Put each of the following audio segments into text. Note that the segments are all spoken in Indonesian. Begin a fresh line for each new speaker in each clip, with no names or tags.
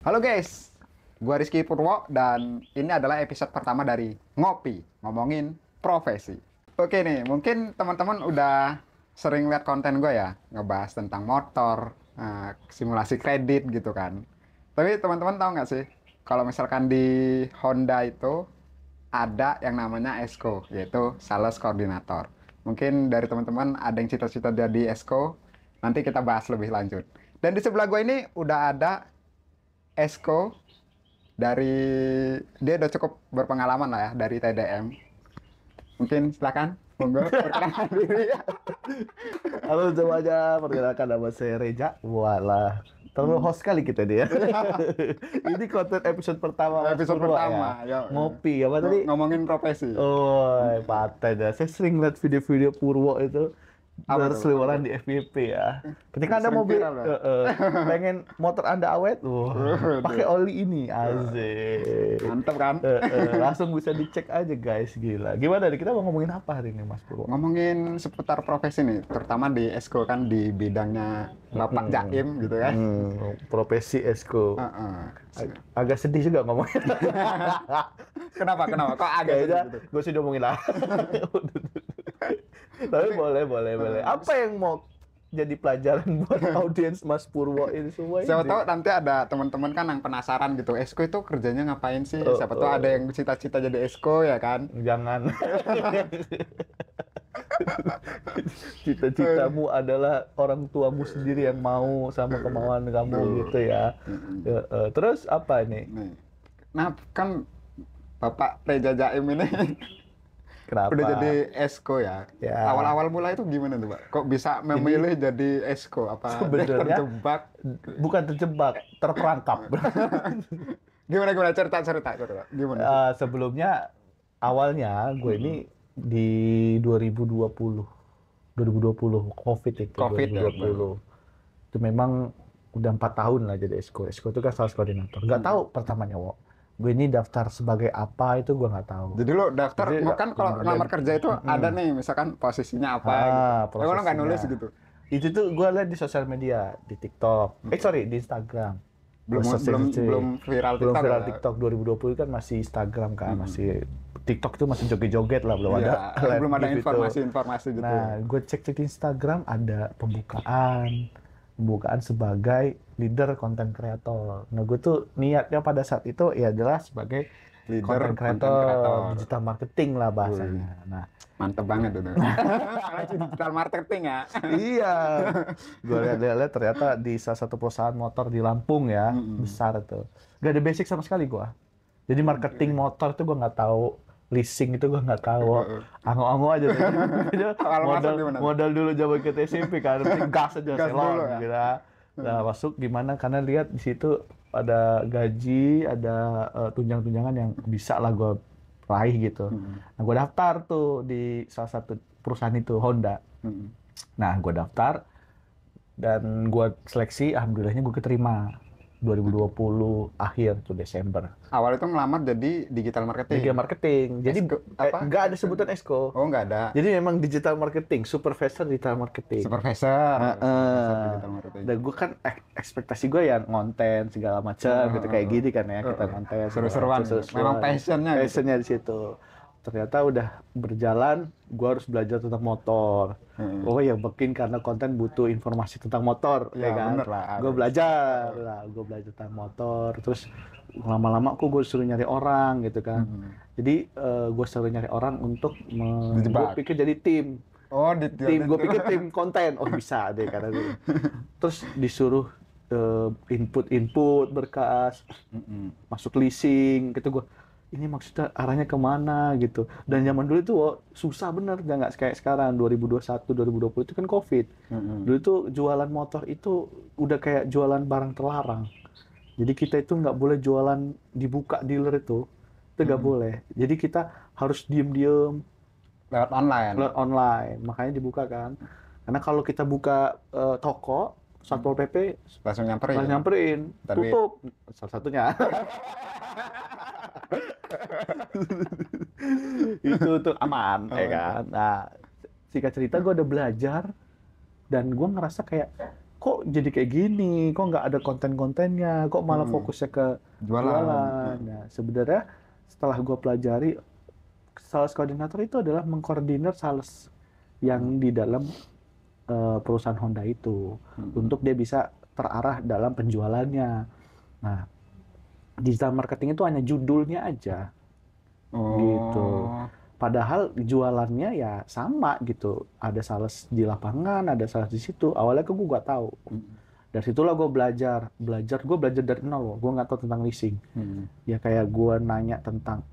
Halo guys, gua Rizky Purwo dan ini adalah episode pertama dari Ngopi, ngomongin profesi. Oke nih, mungkin teman-teman udah sering lihat konten gue ya, ngebahas tentang motor, simulasi kredit gitu kan. Tapi teman-teman tahu nggak sih, kalau misalkan di Honda itu ada yang namanya ESCO, yaitu Sales Coordinator. Mungkin dari teman-teman ada yang cita-cita jadi ESCO, nanti kita bahas lebih lanjut. Dan di sebelah gue ini udah ada Esko dari dia udah cukup berpengalaman lah ya dari TDM. Mungkin silakan, monggo perkenalkan diri.
Halo semuanya, perkenalkan nama saya Reja. Walah, terlalu host kali kita dia. Ini konten episode pertama Mas
Episode
Purwa
pertama,
ya.
yo.
Ngopi, apa tadi?
Ngomongin profesi.
Oh, paten ya. Saya sering lihat video-video Purwo itu
Apa tuh?
berseliweran di FYP ya. Ketika Anda
Sering
mau beli,
viral, ya?
pengen motor Anda awet, pakai oli ini, asik.
Mantep kan?
Langsung bisa dicek aja guys, gila. Gimana nih, kita mau ngomongin apa hari ini Mas Purwo?
Ngomongin seputar profesi nih, terutama di Esko kan di bidangnya Bapak Jaim gitu kan.
Profesi Esko. Agak sedih juga ngomongin.
Kenapa? Kok agak
Kayaknya
gitu?
gue sih udah ngomongin lah. Tapi boleh. Apa yang mau jadi pelajaran buat audiens Mas Purwo ini semua ini?
Siapa tahu nanti ada teman-teman kan yang penasaran gitu, Esko itu kerjanya ngapain sih? Siapa tahu ada yang cita-cita jadi Esko ya kan?
Jangan. Cita-citamu adalah orang tuamu sendiri yang mau sama kemauan kamu gitu ya. Terus apa ini?
Nih. Nah, kan Bapak Reja Jaim ini
Kenapa?
udah jadi Esko ya.
Ya.
Awal-awal mulai itu gimana tuh, Pak? Kok bisa memilih jadi Esko? Apa
Sebenarnya
terjebak?
bukan terjebak, terperangkap.
Gimana cerita. Gimana?
Sebelumnya awalnya gue ini di 2020 COVID itu.
COVID ya,
2020 itu memang udah 4 tahun lah jadi Esko itu kan sales koordinator. Nggak tahu pertamanya gue ini daftar sebagai apa itu gue nggak tahu.
Jadi lo daftar,
Jadi,
kan kalau lamar kerja itu ada nih, misalkan posisinya apa gitu. Lo nggak nulis gitu?
Itu tuh gue lihat di sosial media, di TikTok. Di Instagram.
Belum viral
Belum
TikTok.
viral
ya?
TikTok 2020 kan masih Instagram kan, masih TikTok itu masih joget-joget lah, belum
Iya,
ada live
belum ada
gitu.
informasi gitu.
Nah, gue cek di Instagram ada pembukaan sebagai leader konten kreator. Nah, gue tuh niatnya pada saat itu ya adalah sebagai
Leader
konten
content
kreator,
creator.
digital marketing lah bahasanya. Nah,
Mantep banget itu. Digital marketing ya.
iya, gue lihat ternyata di salah satu perusahaan motor di Lampung ya, besar itu. Gak ada basic sama sekali gue. Jadi marketing motor itu gue nggak tahu, leasing itu gue nggak tahu, ango-ango aja. Modal dulu zaman kita SMP kan, gas aja
Gas
selon
dulu ya.
gitu. Nah, masuk gimana? Karena lihat di situ ada gaji, ada tunjangan-tunjangan yang bisa lah gue raih gitu. Nah, gue daftar tuh di salah satu perusahaan itu, Honda. Nah, gue daftar dan gue seleksi, alhamdulillahnya gue keterima 2020 akhir tuh Desember.
Awal itu ngelamar jadi digital marketing.
Digital marketing. Jadi
apa?
nggak ada sebutan Esko.
Oh, nggak ada.
Jadi memang digital marketing, supervisor digital marketing.
Supervisor digital marketing.
Dan gue kan ekspektasi gue ya ngonten segala macam gitu kayak gini kan ya, kita ngonten
seru-seruan. Memang passionnya
di situ. Ternyata udah berjalan, gue harus belajar tentang motor. Oh ya, mungkin karena konten butuh informasi tentang motor,
ya
kan?
Bener lah.
Gue belajar tentang motor. Terus lama-lama gue suruh nyari orang gitu kan. Jadi gue suruh nyari orang untuk gue pikir jadi tim.
Oh,
gue pikir tim konten. Oh, bisa deh karena gue. Terus disuruh input berkas, masuk leasing gitu. Gue ini maksudnya arahnya kemana gitu. Dan zaman dulu itu susah bener, nggak kayak sekarang 2021 2020 itu kan COVID. Dulu itu jualan motor itu udah kayak jualan barang terlarang. Jadi kita itu nggak boleh jualan dibuka dealer itu nggak boleh. Jadi kita harus diem
lewat
online. Makanya dibuka kan. Karena kalau kita buka toko Satpol PP
langsung nyamperin.
Tutup salah satunya. Itu tuh aman ya kan. Nah, singkat cerita gue udah belajar dan gue ngerasa kayak kok jadi kayak gini, kok nggak ada konten-kontennya, kok malah fokusnya ke jualan. Nah, sebenarnya setelah gue pelajari, sales coordinator itu adalah mengkoordinir sales yang di dalam perusahaan Honda itu untuk dia bisa terarah dalam penjualannya. Nah, digital marketing itu hanya judulnya aja, gitu. Padahal jualannya ya sama gitu. Ada sales di lapangan, ada sales di situ. Awalnya gue nggak tahu. Dari situlah gue belajar. Gue belajar dari nol loh. Gue nggak tahu tentang leasing. Ya kayak gue nanya tentang,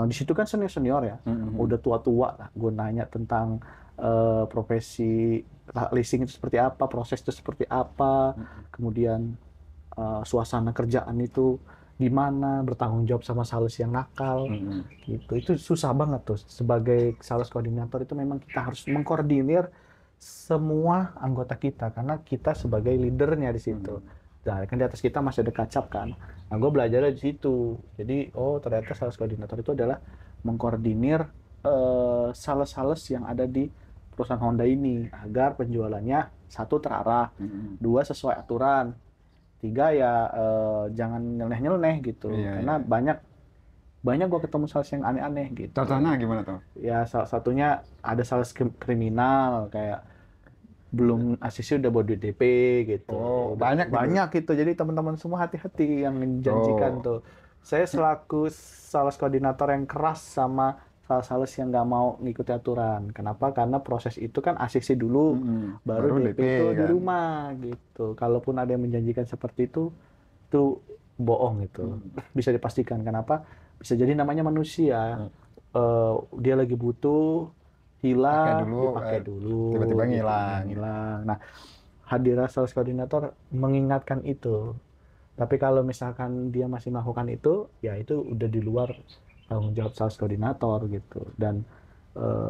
di situ kan senior ya, udah tua-tua lah. Gue nanya tentang profesi leasing itu seperti apa, proses itu seperti apa, kemudian suasana kerjaan itu gimana, bertanggung jawab sama sales yang nakal, gitu. Itu susah banget tuh. Sebagai sales koordinator itu memang kita harus mengkoordinir semua anggota kita, karena kita sebagai leadernya di situ. Nah, kan di atas kita masih ada kacap kan. Nah, gue belajar di situ. Jadi, ternyata sales koordinator itu adalah mengkoordinir sales-sales yang ada di perusahaan Honda ini agar penjualannya satu terarah, dua sesuai aturan, tiga ya jangan nyeleneh-nyeleneh gitu. Karena banyak gue ketemu sales yang aneh-aneh gitu.
Contohnya gimana tuh?
Ya salah satunya ada sales kriminal, kayak belum ACC udah bawa duit DP gitu.
Banyak
gitu. Jadi teman-teman semua hati-hati yang menjanjikan tuh. Saya selaku sales koordinator yang keras sama sales yang nggak mau ngikuti aturan. Kenapa? Karena proses itu kan ACC dulu, baru DP itu kan di rumah gitu. Kalaupun ada yang menjanjikan seperti itu bohong gitu. Bisa dipastikan. Kenapa? Bisa jadi namanya manusia. Dia lagi butuh, hilang, dipakai dulu,
tiba-tiba ngilang.
Nah, hadirnya sales koordinator mengingatkan itu. Tapi kalau misalkan dia masih melakukan itu, ya itu udah di luar tanggung jawab sales koordinator gitu. Dan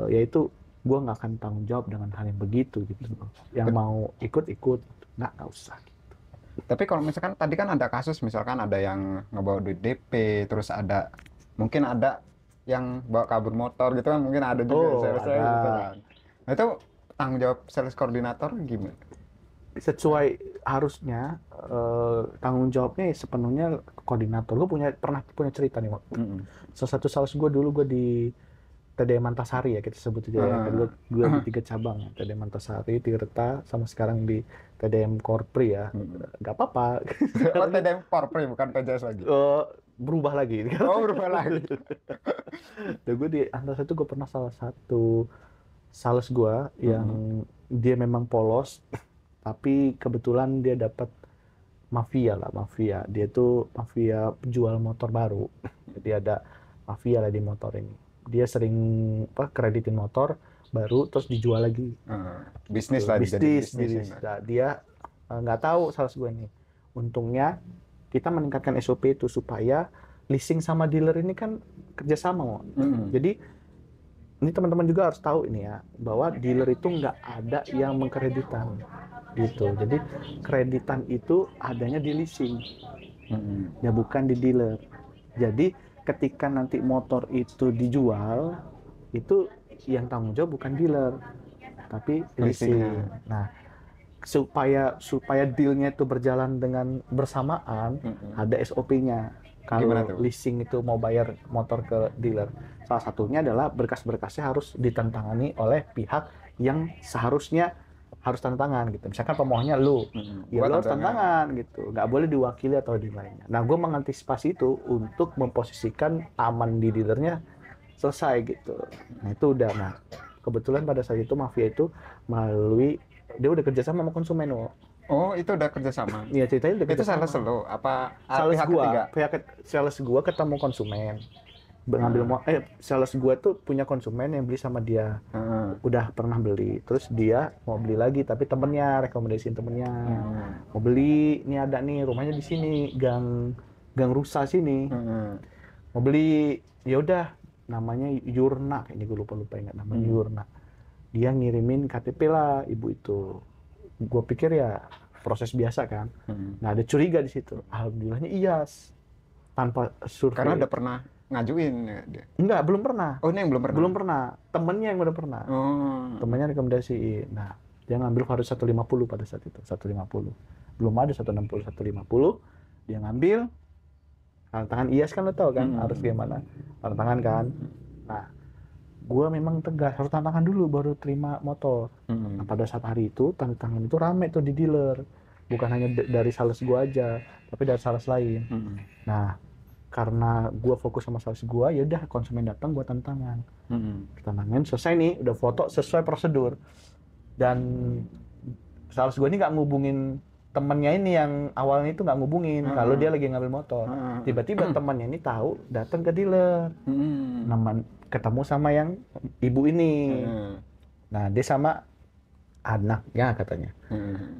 ya itu gue nggak akan tanggung jawab dengan hal yang begitu gitu. Yang mau ikut-ikut, nggak usah. Gitu.
Tapi kalau misalkan tadi kan ada kasus, misalkan ada yang ngebawa duit DP, terus mungkin ada yang bawa kabur motor gitu kan, mungkin ada juga sales-sales gitu kan. Nah itu tanggung jawab sales koordinator gimana?
Sesuai harusnya tanggung jawabnya sepenuhnya koordinator. Gue pernah punya cerita nih, salah satu sales gue dulu, gue di TDM Antasari ya kita sebut aja ya. Gue di 3 cabang ya, TDM Antasari, Tirta, sama sekarang di TDM Korpri ya. Gak apa-apa.
TDM Korpri bukan PJS lagi.
Berubah lagi.
Berubah lagi.
Dan gue di Antasari itu gue pernah salah satu sales gue yang dia memang polos, tapi kebetulan dia dapat mafia. Dia tuh mafia penjual motor baru. Jadi ada mafia lah di motor ini. Dia sering kreditin motor baru terus dijual lagi.
Bisnis lah.
Bisnis. Nah, dia nggak tahu sales gue nih. Untungnya kita meningkatkan SOP itu supaya leasing sama dealer ini kan kerjasama. Jadi ini teman-teman juga harus tahu ini ya, bahwa dealer itu nggak ada yang mengkreditan gitu. Jadi kreditan itu adanya di leasing, ya bukan di dealer. Jadi ketika nanti motor itu dijual, itu yang tanggung jawab bukan dealer, tapi leasing. Nah, supaya dealnya itu berjalan dengan bersamaan, ada SOP-nya. Kalau leasing itu mau bayar motor ke dealer, salah satunya adalah berkas-berkasnya harus ditantangani oleh pihak yang seharusnya harus tanda tangan gitu. Misalkan pemohonnya lu, ya lu harus tanda tangan gitu. Nggak boleh diwakili atau di lainnya. Nah, gue mengantisipasi itu untuk memposisikan aman di dealernya selesai gitu. Nah, itu udah. Nah, kebetulan pada saat itu mafia itu dia udah kerjasama sama konsumen.
Oh, itu udah kerjasama?
Iya, ceritanya udah kerjasama.
Itu sales lo? Apa
sales sales gua ketemu konsumen. Sales gua tuh punya konsumen yang beli sama dia. Udah pernah beli. Terus dia mau beli lagi, tapi temennya, rekomendasiin temennya. Mau beli, ini ada nih, rumahnya di sini, Gang Rusa sini. Mau beli, ya udah, namanya Yurna, kayaknya gue lupa ingat namanya Yurna. Dia ngirimin KTP lah ibu itu. Gue pikir ya proses biasa kan. Nah, ada curiga di situ. Alhamdulillahnya IAS tanpa survei.
Karena udah pernah ngajuin ya dia?
Enggak, belum pernah.
Oh, ini yang belum pernah?
Belum pernah. Temennya yang udah pernah. Temennya rekomendasiin. Nah, Dia ngambil Vario 150 pada saat itu, 150. Belum ada 160, 150. Dia ngambil, tangan IAS kan lo tau kan, harus gimana, tangan kan. Nah, gue memang tegas, harus tantangan dulu baru terima motor. Nah, pada saat hari itu, tantangan itu rame tuh di dealer. Bukan hanya dari sales gue aja, tapi dari sales lain. Nah, karena gue fokus sama sales gue, ya udah konsumen datang gue tantangan. Tantangan selesai nih, udah foto sesuai prosedur. Dan sales gue ini nggak ngubungin temennya ini yang awalnya itu nggak ngubungin kalau dia lagi ngambil motor. Tiba-tiba temannya ini tahu, datang ke dealer, ketemu sama yang ibu ini. Nah, dia sama anaknya katanya.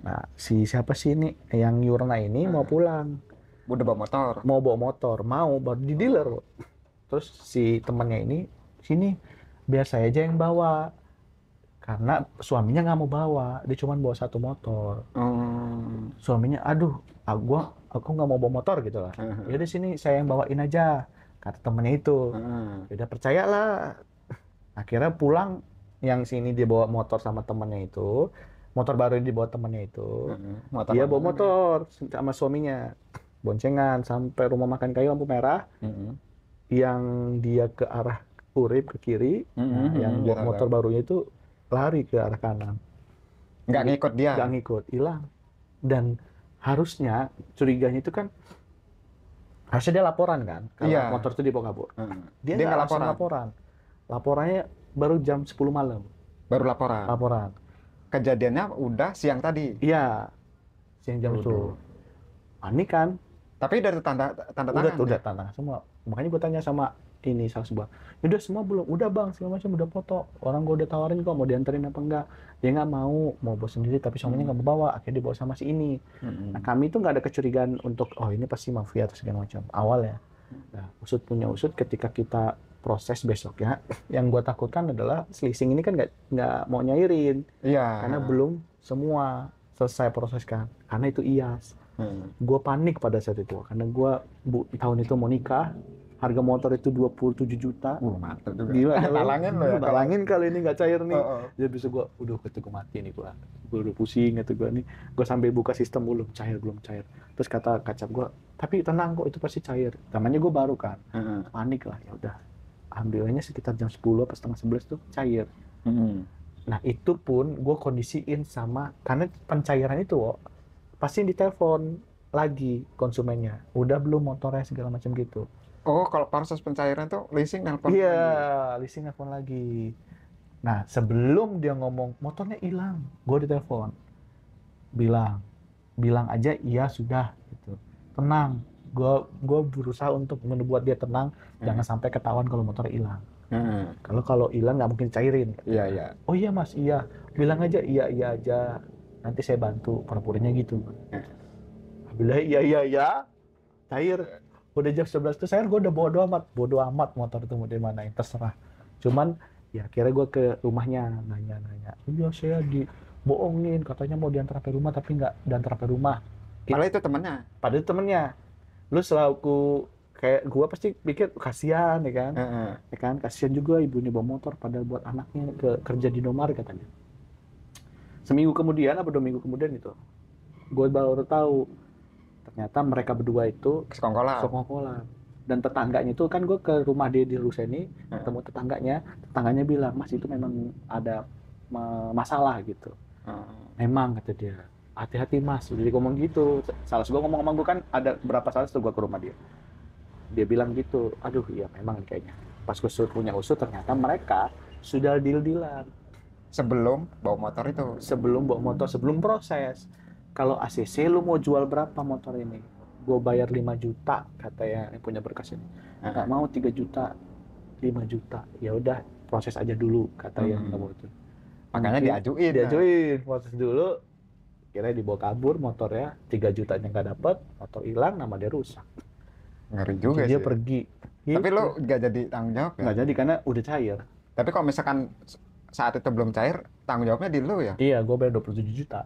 Nah, siapa sih ini yang Yurna ini mau pulang.
Udah bawa motor.
Mau bawa motor, baru di dealer. Terus si temannya ini, sini biar saya aja yang bawa. Karena suaminya nggak mau bawa, dia cuma bawa satu motor. Suaminya, aduh, aku nggak mau bawa motor gitu lah. Ya udah sini saya yang bawain aja, kata temennya itu. Ya udah percayalah. Akhirnya pulang, yang sini dia bawa motor sama temennya itu, motor baru yang dibawa temennya itu. Dia bawa motor sama suaminya, boncengan sampai rumah makan kayu lampu merah. Yang dia ke arah Urip ke kiri, yang bawa motor barunya itu lari ke arah kanan.
Nggak ngikut dia?
Nggak ngikut, hilang. Dan harusnya curiganya itu kan, harusnya dia laporan kan, kalau motor itu dibawa kabur. Dia nggak langsung laporan. Laporannya baru jam 10 malam.
Baru laporan? Laporan. Kejadiannya udah siang tadi?
Iya, siang jam itu. Panik kan?
Tapi udah tanda tangan?
Udah tanda tangan semua. Makanya gue tanya sama ini salah sebuah, udah semua belum? Udah bang, segala macam udah foto. Orang gue udah tawarin kok mau dianterin apa enggak. Dia nggak mau bawa sendiri, tapi suaminya nggak mau bawa. Akhirnya dibawa sama si ini. Nah, kami tuh nggak ada kecurigaan untuk, oh ini pasti mafia atau segala macam. Awal ya. Nah, usut punya usut ketika kita proses besoknya, yang gue takutkan adalah leasing ini kan nggak mau nyairin.
Iya.
Karena belum semua selesai proses kan. Karena itu IAS. Gue panik pada saat itu. Karena gue tahun itu mau nikah. Harga motor itu 27 juta.
Mantap juga.
Gila.
Talangin lo ya.
Talangin kali ini nggak cair nih. Jadi bisa gue, udah ketemu mati nih gue. Gue udah pusing gitu gue nih. Gue sambil buka sistem belum cair. Terus kata kacap gue, tapi tenang kok itu pasti cair. Namanya gue baru kan. Panik lah, ya udah. Ambilnya sekitar jam 10 atau setengah 11 tuh cair. Nah itu pun gue kondisiin sama, karena pencairan itu pasti ditelepon lagi konsumennya. Udah belum motornya segala macam gitu.
Oh, kalau proses pencairan tuh leasing nelpon lagi?
Iya, leasing nelpon lagi. Nah, sebelum dia ngomong, motornya hilang, gue ditelepon. Bilang aja iya sudah. Gitu. Tenang, gue berusaha untuk membuat dia tenang, jangan sampai ketahuan kalau motornya hilang. Kalau hilang nggak mungkin cairin.
Iya.
Oh iya mas, iya. Bilang aja iya aja. Nanti saya bantu, pura-puranya gitu. Bilang iya. Cair. Udah jam 11 tuh saya udah bodo amat motor itu mau dimanain, terserah. Cuman ya akhirnya gue ke rumahnya nanya. Iya saya dibohongin, katanya mau diantar sampai rumah tapi nggak diantar sampai rumah.
Padahal itu temennya. Lu
selaku kayak gue pasti pikir kasihan ya kan. Ya kan, kasihan juga ibunya bawa motor pada buat anaknya kerja di Indomaret katanya. Seminggu kemudian apa 2 minggu kemudian itu, gue baru tahu ternyata mereka berdua itu sekongkolan. Dan tetangganya itu kan, gue ke rumah dia di Ruseni, ketemu tetangganya bilang, mas itu memang ada masalah gitu. Memang kata dia, hati-hati mas. Jadi ngomong gitu. Sales gue ngomong sama gue kan, ada berapa sales tuh gue ke rumah dia. Dia bilang gitu, aduh iya memang kayaknya. Pas gue punya usut ternyata mereka sudah deal-dealan.
Sebelum bawa motor itu?
Sebelum proses. Kalau ACC lu mau jual berapa motor ini? Gue bayar 5 juta kata yang punya berkas ini. Nggak mau 3 juta, 5 juta. Ya udah proses aja dulu kata yang nggak mau itu.
Makanya diajuin
proses dulu. Kira dibawa kabur motornya, 3 jutanya nggak dapet, motor hilang, nama dia rusak.
Ngeri juga sih.
Dia pergi.
Tapi lu nggak jadi tanggung jawab ya?
Nggak jadi karena udah cair.
Tapi kalau misalkan saat itu belum cair, tanggung jawabnya di lu ya?
Iya, gue bayar 27 juta.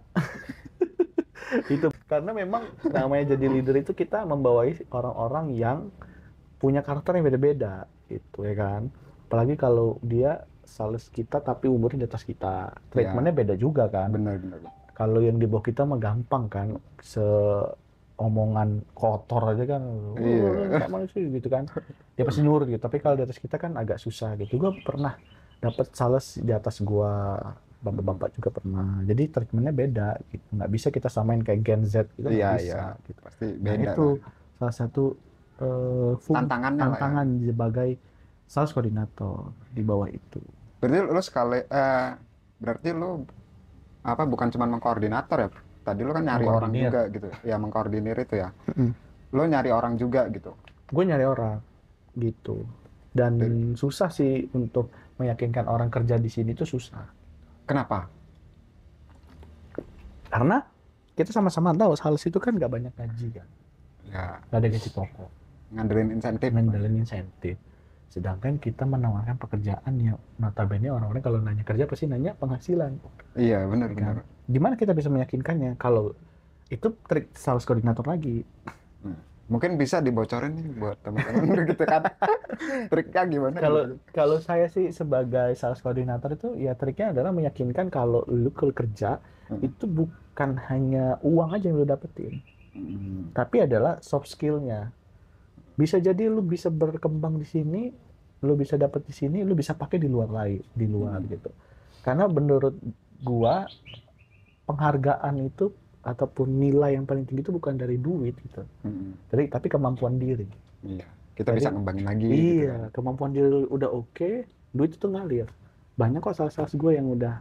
Itu karena memang namanya jadi leader itu kita membawai orang-orang yang punya karakter yang beda-beda gitu ya kan. Apalagi kalau dia sales kita tapi umurnya di atas kita. Treatmentnya beda juga kan.
Bener.
Kalau yang di bawah kita mah gampang kan, omongan kotor aja kan,
Iya.
sama sih gitu kan, dia pasti nurut gitu. Tapi kalau di atas kita kan agak susah gitu. Gue pernah dapat sales di atas gua, bapak-bapak juga pernah. Jadi treatmentnya beda gitu, nggak bisa kita samain kayak Gen Z gitu, nggak
Iya,
bisa
iya.
gitu.
Pasti
Nah
beda
itu
lah.
salah satu
Tantangannya lah ya.
tantangan sebagai sales koordinator di bawah itu.
Berarti lu apa bukan cuma mengkoordinator ya? Tadi lu kan nyari orang
Mengkoordinir.
juga gitu. Ya mengkoordinir itu ya.
Mm.
Lu nyari orang juga gitu.
Gue nyari orang gitu, dan
Dari-
susah sih untuk meyakinkan orang kerja di sini tuh susah
Kenapa?
karena kita sama-sama tahu sales itu kan nggak banyak gaji kan,
Ya,
nggak ada gaji pokok,
ngandelin insentif.
ngandelin insentif. Sedangkan kita menawarkan pekerjaan yang notabene orang-orang kalau nanya kerja pasti nanya penghasilan,
Iya, benar
ya
benar.
kan? Gimana kita bisa meyakinkannya kalau itu trik sales koordinator lagi?
Mungkin bisa dibocorin nih buat teman-teman gitu kan. Triknya gimana
Kalau
gitu.
kalau saya sih sebagai sales koordinator itu ya triknya adalah meyakinkan kalau lu kalau kerja itu bukan hanya uang aja yang lu dapetin, tapi adalah soft skill-nya. Bisa jadi lu bisa berkembang di sini, lu bisa dapet di sini, lu bisa pakai di luar gitu. Karena menurut gua penghargaan itu ataupun nilai yang paling tinggi itu bukan dari duit gitu. Tapi kemampuan diri.
Iya, kita
Jadi,
bisa ngembangin lagi gitu kan.
iya, kemampuan diri udah oke, duit itu ngalir. Banyak kok sales-sales gue yang udah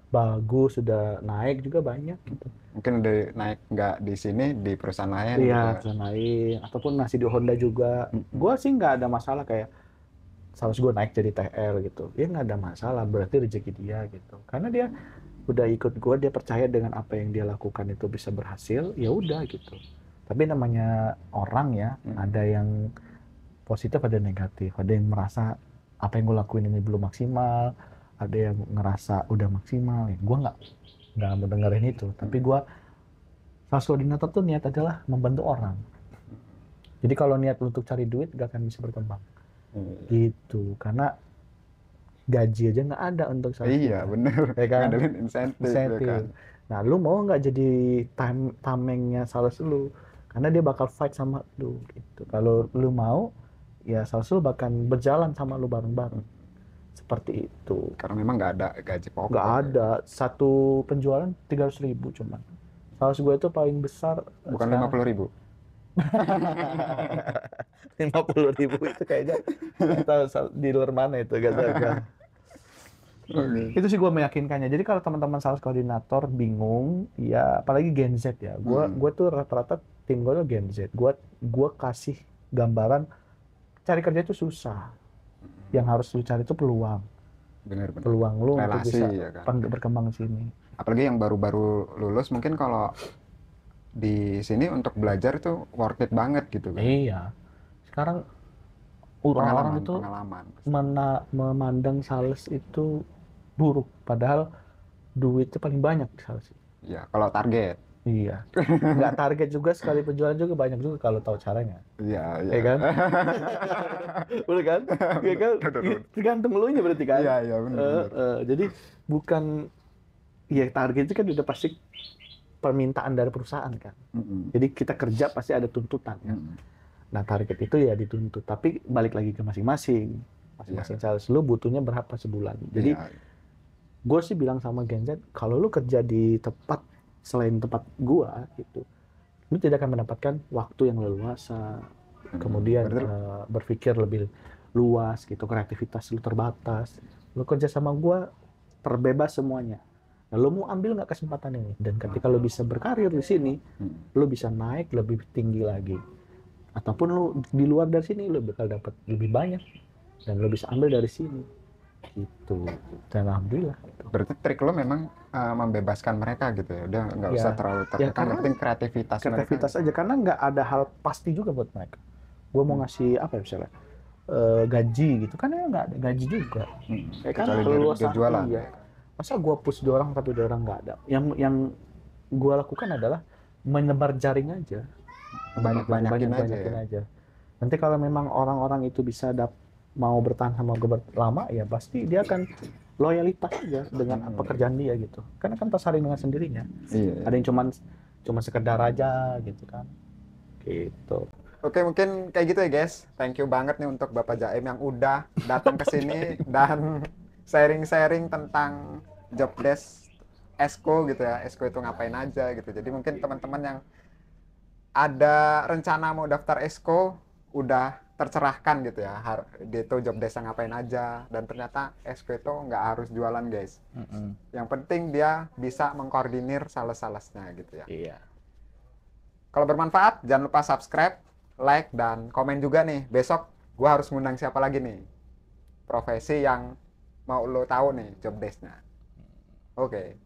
bagus, udah naik juga banyak gitu.
Mungkin udah naik nggak di sini di perusahaan lain gitu.
Iya, bisa naik ataupun masih di Honda juga. Gue sih nggak ada masalah kayak sales gue naik jadi TL gitu. Ya nggak ada masalah, berarti rezeki dia gitu. Karena dia udah ikut gue, dia percaya dengan apa yang dia lakukan itu bisa berhasil, ya udah gitu. Tapi namanya orang ya, ada yang positif, ada yang negatif, ada yang merasa apa yang gue lakuin ini belum maksimal, ada yang ngerasa udah maksimal. Ya, gue nggak mau dengerin itu. Tapi gue sales koordinator tuh niat adalah membantu orang. Jadi kalau niat untuk cari duit gak akan bisa berkembang. Gitu, karena gaji aja nggak ada untuk sales
Iya,
kita.
bener.
Ya kan?
Ngandelin insentif. Ya kan?
Nah, lu mau nggak jadi tamengnya sales lu? Karena dia bakal fight sama lu gitu. Kalau lu mau, ya sales lu bakal berjalan sama lu bareng-bareng. Seperti itu.
Karena memang nggak ada gaji pokok.
Nggak ada. Satu penjualan 300.000 cuman. Sales gue itu paling besar.
Bukan 50.000.
50.000 itu kayaknya nggak tahu dealer mana itu, gak tahu kan. Itu sih gue meyakinkannya. Jadi kalau teman-teman sales koordinator bingung, ya apalagi Gen Z ya. Gue tuh rata-rata tim gue tuh Gen Z. Gue kasih gambaran cari kerja itu susah. Yang harus lu cari itu peluang.
Bener.
Peluang lu untuk
Relasi,
bisa
ya kan?
berkembang di sini.
Apalagi yang baru-baru lulus mungkin kalau di sini untuk belajar itu worth it banget gitu kan.
Iya. Sekarang orang-orang itu
pengalaman.
memandang sales itu buruk, padahal duit itu paling banyak di sales.
Iya, kalau target.
Iya. Nggak target juga, sekali penjualan juga banyak juga kalau tahu caranya.
Iya.
Ya kan? Bener kan? Iya kan? Tergantung lu nya berarti kan?
Iya, bener.
Jadi bukan, ya target itu kan udah pasti permintaan dari perusahaan kan. Jadi kita kerja pasti ada tuntutan kan. Nah target itu ya dituntut, tapi balik lagi ke masing-masing sales lu butuhnya berapa sebulan. Jadi gue sih bilang sama Gen Z, kalau lu kerja di tempat selain tempat gua gitu, lu tidak akan mendapatkan waktu yang leluasa, kemudian berpikir lebih luas gitu, kreativitas lu terbatas. Lu kerja sama gua terbebas semuanya. Nah, lu mau ambil nggak kesempatan ini? Dan ketika lu bisa berkarir di sini, lu bisa naik lebih tinggi lagi. Ataupun lu di luar dari sini lu bakal dapat lebih banyak dan lu bisa ambil dari sini. Gitu. Dan alhamdulillah.
Berarti trik lo memang membebaskan mereka gitu ya, udah nggak usah terlalu tertekan, yang penting kreativitas
mereka aja, karena nggak ada hal pasti juga buat mereka. Gue mau ngasih apa ya misalnya gaji gitu kan, ya nggak ada gaji juga.
Kan keluasan jualan.
Iya. Masa gue push dua orang tapi dua orang nggak ada. Yang gue lakukan adalah menebar jaring aja, banyakin aja. Nanti kalau memang orang-orang itu bisa mau bertahan sama gue lama, ya pasti dia akan loyalitas aja dengan pekerjaan dia gitu. Karena kan tersaring dengan sendirinya.
Iya.
Ada yang cuma sekedar aja gitu kan. Gitu.
Oke, mungkin kayak gitu ya guys. Thank you banget nih untuk Bapak Jaim yang udah datang ke sini dan sharing-sharing tentang job desk Esko gitu ya. Esko itu ngapain aja gitu. Jadi mungkin teman-teman yang ada rencana mau daftar Esko udah tercerahkan gitu ya. Dia itu job desk ngapain aja, dan ternyata Esko itu nggak harus jualan guys. Yang penting dia bisa mengkoordinir sales-salesnya gitu ya.
Iya.
Kalau bermanfaat, jangan lupa subscribe, like, dan komen juga nih. Besok gue harus ngundang siapa lagi nih? Profesi yang mau lo tahu nih job desk-nya. Oke.